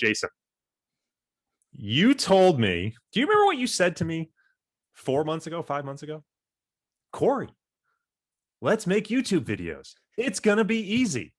Jason, you told me, do you remember what you said to me 4 months ago, 5 months ago? Corey, let's make YouTube videos. It's going to be easy.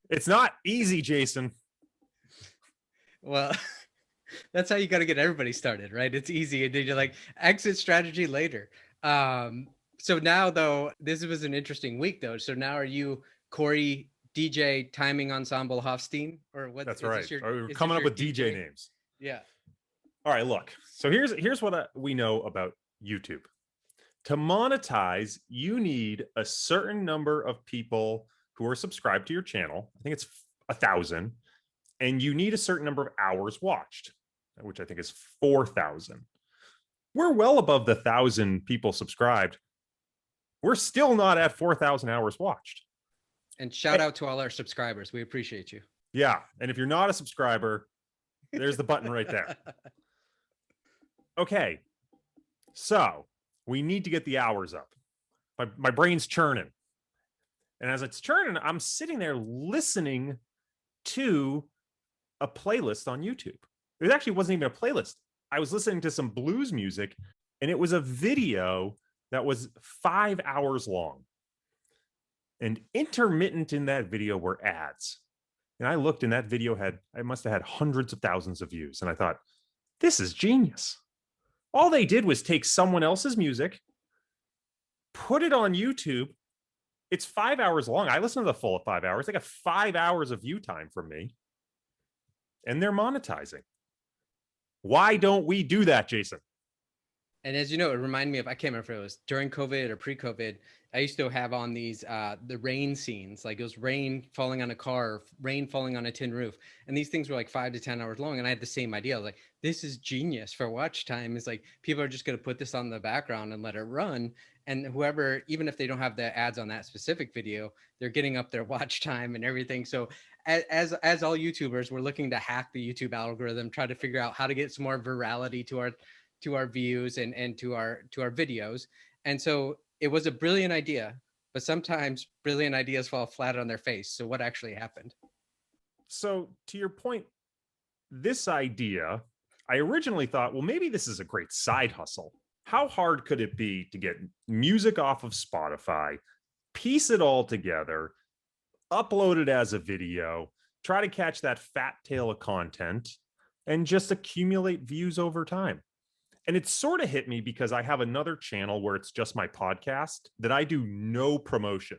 It's not easy, Jason. Well, that's how you got to get everybody started, right? It's easy. And then you're like, exit strategy later. So now, though, this was an interesting week, though. So now are you Corey, DJ, Timing Ensemble Hofstein? Or what? That's right. We're coming up with DJ names. Yeah. All right, look. So here's what we know about YouTube. To monetize, you need a certain number of people who are subscribed to your channel. I think it's 1,000. And you need a certain number of hours watched, which I think is 4,000. We're well above the 1,000 people subscribed. We're still not at 4,000 hours watched. And shout out to all our subscribers. We appreciate you. Yeah. And if you're not a subscriber, there's the button right there. Okay. So we need to get the hours up. My brain's churning. And as it's churning, I'm sitting there listening to a playlist on YouTube. It actually wasn't even a playlist. I was listening to some blues music, and it was a video that was 5 hours long. And intermittent in that video were ads. And I looked, and that video I must have had hundreds of thousands of views. And I thought, this is genius. All they did was take someone else's music, put it on YouTube. It's 5 hours long. I listened to the full 5 hours. They got 5 hours of view time from me. And they're monetizing. Why don't we do that, Jason? And as you know, it reminded me of, I can't remember if it was during COVID or pre-COVID, I used to have on these, the rain scenes, like it was rain falling on a car, rain falling on a tin roof. And these things were like 5 to 10 hours long. And I had the same idea. I was like, this is genius for watch time. It's like, people are just going to put this on the background and let it run. And whoever, even if they don't have the ads on that specific video, they're getting up their watch time and everything. So as all YouTubers, we're looking to hack the YouTube algorithm, try to figure out how to get some more virality to our views and to our videos. And so it was a brilliant idea, but sometimes brilliant ideas fall flat on their face. So what actually happened? So to your point, this idea, I originally thought, well, maybe this is a great side hustle. How hard could it be to get music off of Spotify, piece it all together, upload it as a video, try to catch that fat tail of content, and just accumulate views over time? And it sort of hit me because I have another channel where it's just my podcast that I do no promotion,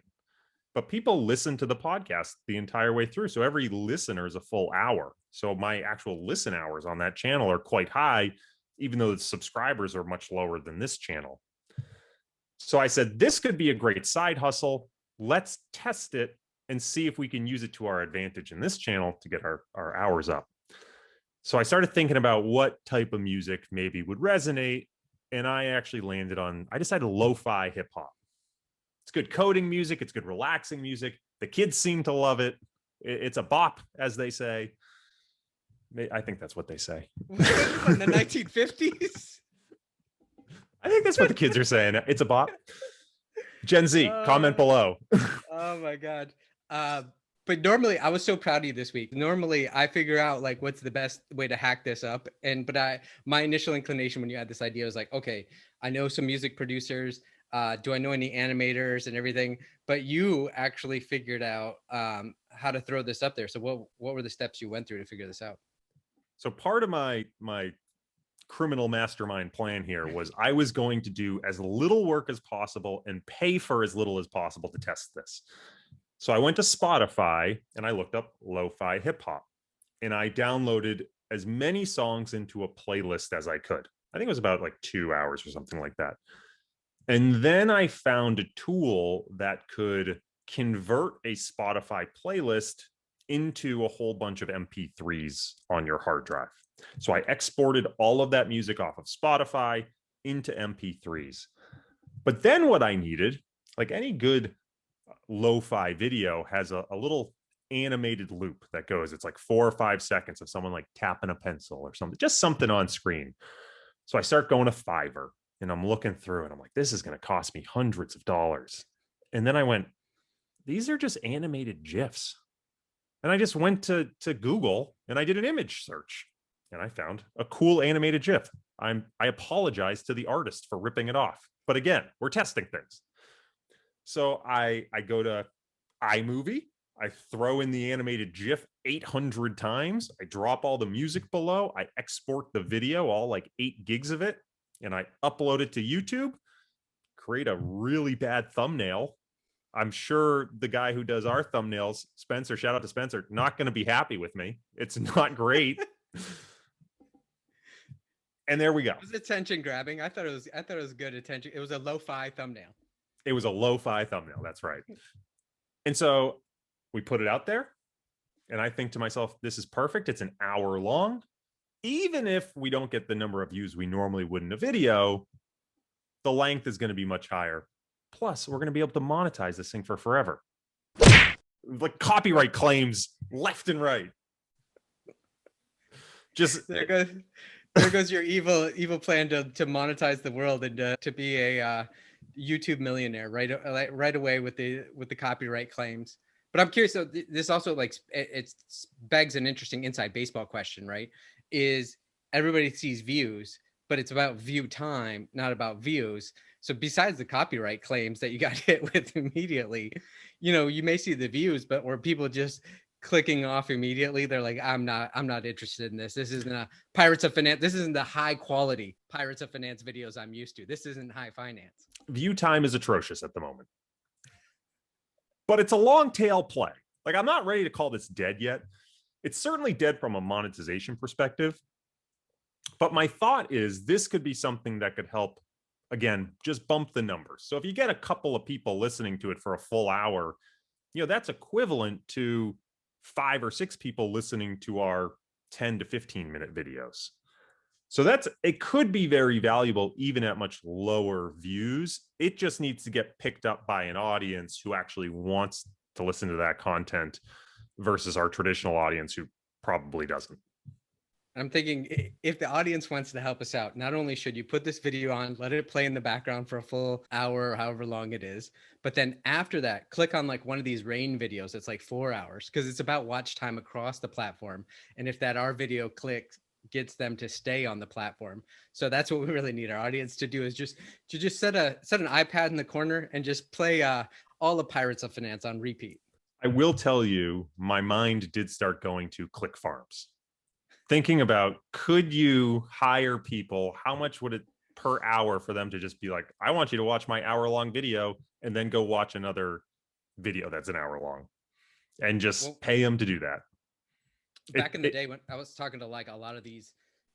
but people listen to the podcast the entire way through. So every listener is a full hour. So my actual listen hours on that channel are quite high, even though the subscribers are much lower than this channel. So I said, this could be a great side hustle. Let's test it and see if we can use it to our advantage in this channel to get our hours up. So I started thinking about what type of music maybe would resonate. And I actually landed on, I decided lo-fi hip hop. It's good coding music. It's good relaxing music. The kids seem to love it. It's a bop, as they say. I think that's what they say. In the 1950s? I think that's what the kids are saying. It's a bop. Gen Z, comment below. Oh my God. But normally, I was so proud of you this week. Normally, I figure out like what's the best way to hack this up. But my initial inclination when you had this idea was like, okay, I know some music producers. Do I know any animators and everything? But you actually figured out how to throw this up there. So what were the steps you went through to figure this out? So part of my criminal mastermind plan here was I was going to do as little work as possible and pay for as little as possible to test this. So I went to Spotify and I looked up lo-fi hip hop and I downloaded as many songs into a playlist as I could. I think it was about like 2 hours or something like that. And then I found a tool that could convert a Spotify playlist into a whole bunch of MP3s on your hard drive. So I exported all of that music off of Spotify into MP3s. But then what I needed, like any good lo-fi video, has a little animated loop that goes. It's like 4 or 5 seconds of someone like tapping a pencil or something, just something on screen. So I start going to Fiverr and I'm looking through and I'm like, this is going to cost me hundreds of dollars. And then I went, these are just animated GIFs. And I just went to Google and I did an image search and I found a cool animated GIF. I apologize to the artist for ripping it off. But again, we're testing things. So I go to iMovie. I throw in the animated GIF 800 times. I drop all the music below. I export the video, all like 8 gigs of it, and I upload it to YouTube, create a really bad thumbnail. I'm sure the guy who does our thumbnails, Spencer, shout out to Spencer, not going to be happy with me. It's not great. And there we go. It was attention grabbing. I thought it was good attention. It was a lo-fi thumbnail. It was a lo-fi thumbnail. That's right. And so we put it out there. And I think to myself, this is perfect. It's an hour long. Even if we don't get the number of views we normally would in a video, the length is going to be much higher. Plus, we're going to be able to monetize this thing for forever. Like copyright claims left and right. Just there goes your evil plan to monetize the world and to be a YouTube millionaire right away with the copyright claims. But I'm curious, so this also like it begs an interesting inside baseball question, right? Is everybody sees views, but it's about view time, not about views. So besides the copyright claims that you got hit with immediately, you may see the views, but were people just clicking off immediately? They're like, I'm not interested in this. This isn't a Pirates of Finance. This isn't the high quality Pirates of Finance videos I'm used to. This isn't high finance. View time is atrocious at the moment. But it's a long tail play. Like, I'm not ready to call this dead yet. It's certainly dead from a monetization perspective. But my thought is this could be something that could help, again, just bump the numbers. So if you get a couple of people listening to it for a full hour, that's equivalent to 5 or 6 people listening to our 10 to 15-minute videos. So it could be very valuable even at much lower views. It just needs to get picked up by an audience who actually wants to listen to that content versus our traditional audience who probably doesn't. I'm thinking if the audience wants to help us out, not only should you put this video on, let it play in the background for a full hour or however long it is, but then after that, click on like one of these rain videos that's like 4 hours because it's about watch time across the platform. And if that our video gets them to stay on the platform. So that's what we really need our audience to do, is just set an iPad in the corner and just play all the Pirates of Finance on repeat. I will tell you, my mind did start going to click farms. Thinking about, could you hire people? How much would it per hour for them to just be like, I want you to watch my hour-long video and then go watch another video that's an hour long and just pay them to do that. Back in the day when I was talking to like a lot of these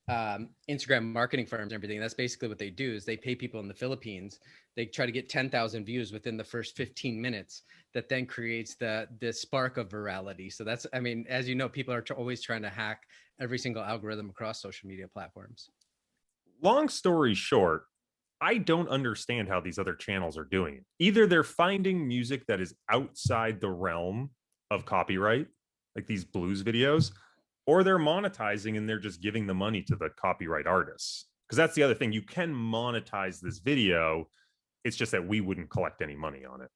Instagram marketing firms and everything, that's basically what they do is they pay people in the Philippines. They try to get 10,000 views within the first 15 minutes. That then creates the spark of virality. So that's, I mean, as you know, people are always trying to hack every single algorithm across social media platforms. Long story short, I don't understand how these other channels are doing it. Either they're finding music that is outside the realm of copyright, like these blues videos, or they're monetizing and they're just giving the money to the copyright artists. Because that's the other thing. You can monetize this video. It's just that we wouldn't collect any money on it.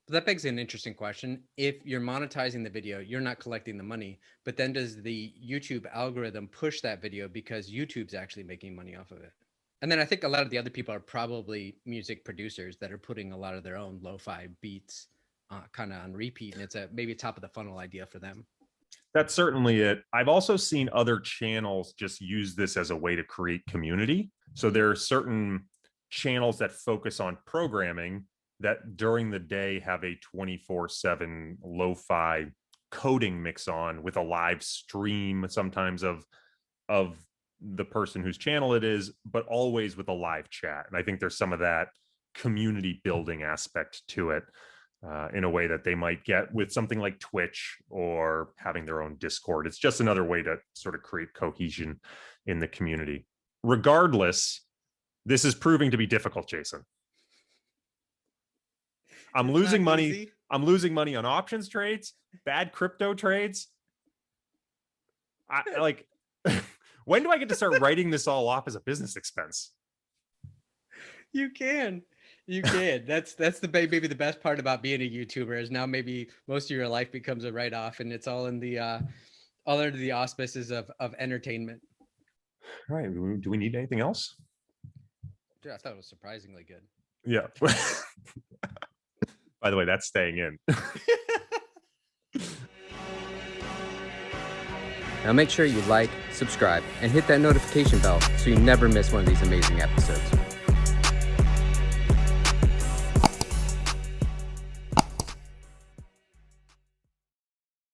But that begs an interesting question. If you're monetizing the video, you're not collecting the money, but then does the YouTube algorithm push that video because YouTube's actually making money off of it? And then I think a lot of the other people are probably music producers that are putting a lot of their own lo-fi beats kind of on repeat, and it's maybe a top of the funnel idea for them. That's certainly it. I've also seen other channels just use this as a way to create community. So there are certain channels that focus on programming that during the day have a 24/7 lo-fi coding mix on with a live stream sometimes of the person whose channel it is, but always with a live chat. And I think there's some of that community building aspect to it in a way that they might get with something like Twitch or having their own Discord. It's just another way to sort of create cohesion in the community. Regardless, this is proving to be difficult, Jason. I'm losing money I'm losing money on options trades, bad crypto trades. I like, when do I get to start writing this all off as a business expense? You can. That's maybe the best part about being a YouTuber is now maybe most of your life becomes a write-off, and it's all in the all under the auspices of entertainment. All right. Do we need anything else? Dude, I thought it was surprisingly good. Yeah. By the way, that's staying in. Now make sure you like, subscribe, and hit that notification bell so you never miss one of these amazing episodes.